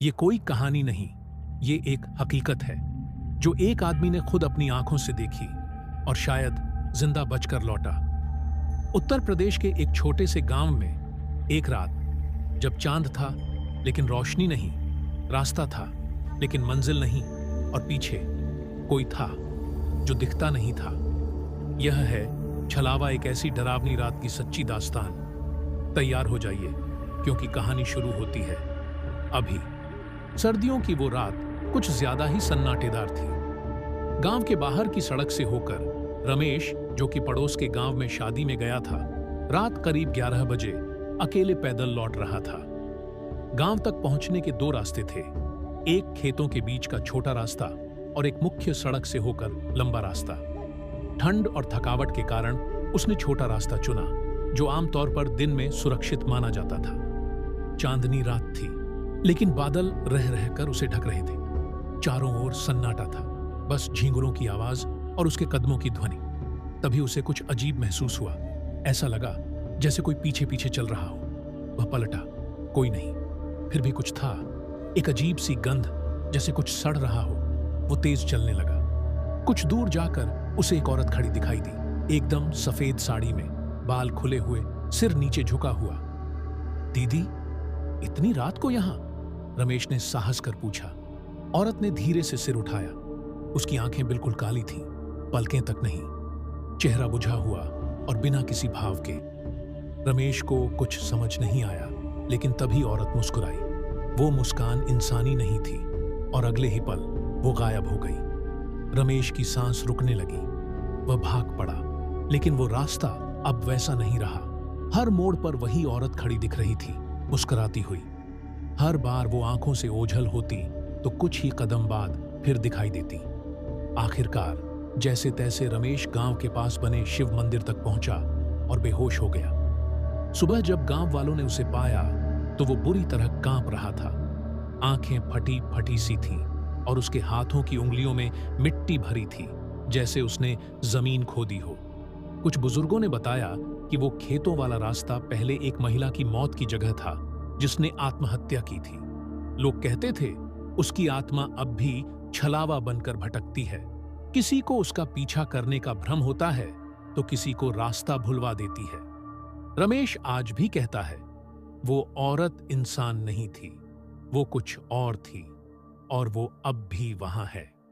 ये कोई कहानी नहीं, ये एक हकीकत है जो एक आदमी ने खुद अपनी आंखों से देखी और शायद जिंदा बचकर लौटा। उत्तर प्रदेश के एक छोटे से गांव में एक रात, जब चांद था लेकिन रोशनी नहीं, रास्ता था लेकिन मंजिल नहीं, और पीछे कोई था जो दिखता नहीं था। यह है छलावा, एक ऐसी डरावनी रात की सच्ची दास्तान। तैयार हो जाइए क्योंकि कहानी शुरू होती है अभी। सर्दियों की वो रात कुछ ज्यादा ही सन्नाटेदार थी। गांव के बाहर की सड़क से होकर रमेश, जो कि पड़ोस के गांव में शादी में गया था, रात करीब 11 बजे अकेले पैदल लौट रहा था। गांव तक पहुंचने के दो रास्ते थे, एक खेतों के बीच का छोटा रास्ता और एक मुख्य सड़क से होकर लंबा रास्ता। ठंड और थकावट के कारण उसने छोटा रास्ता चुना, जो आमतौर पर दिन में सुरक्षित माना जाता था। चांदनी रात थी लेकिन बादल रह रहकर उसे ढक रहे थे। चारों ओर सन्नाटा था, बस झींगुरों की आवाज और उसके कदमों की ध्वनि। तभी उसे कुछ अजीब महसूस हुआ। ऐसा लगा जैसे कोई पीछे पीछे चल रहा हो। वह पलटा, कोई नहीं। फिर भी कुछ था, एक अजीब सी गंध, जैसे कुछ सड़ रहा हो। वो तेज चलने लगा। कुछ दूर जाकर उसे एक औरत खड़ी दिखाई दी, एकदम सफेद साड़ी में, बाल खुले हुए, सिर नीचे झुका हुआ। दीदी, इतनी रात को यहां? रमेश ने साहस कर पूछा। औरत ने धीरे से सिर उठाया। उसकी आंखें बिल्कुल काली थीं, पलकें तक नहीं, चेहरा बुझा हुआ और बिना किसी भाव के। रमेश को कुछ समझ नहीं आया, लेकिन तभी औरत मुस्कुराई। वो मुस्कान इंसानी नहीं थी और अगले ही पल वो गायब हो गई। रमेश की सांस रुकने लगी। वह भाग पड़ा, लेकिन वो रास्ता अब वैसा नहीं रहा। हर मोड़ पर वही औरत खड़ी दिख रही थी, मुस्कुराती हुई। हर बार वो आंखों से ओझल होती तो कुछ ही कदम बाद फिर दिखाई देती। आखिरकार जैसे तैसे रमेश गांव के पास बने शिव मंदिर तक पहुंचा और बेहोश हो गया। सुबह जब गांव वालों ने उसे पाया तो वो बुरी तरह कांप रहा था। आंखें फटी फटी सी थीं और उसके हाथों की उंगलियों में मिट्टी भरी थी, जैसे उसने जमीन खोदी हो। कुछ बुजुर्गों ने बताया कि वो खेतों वाला रास्ता पहले एक महिला की मौत की जगह था, जिसने आत्महत्या की थी। लोग कहते थे उसकी आत्मा अब भी छलावा बनकर भटकती है। किसी को उसका पीछा करने का भ्रम होता है तो किसी को रास्ता भुलवा देती है। रमेश आज भी कहता है, वो औरत इंसान नहीं थी, वो कुछ और थी, और वो अब भी वहां है।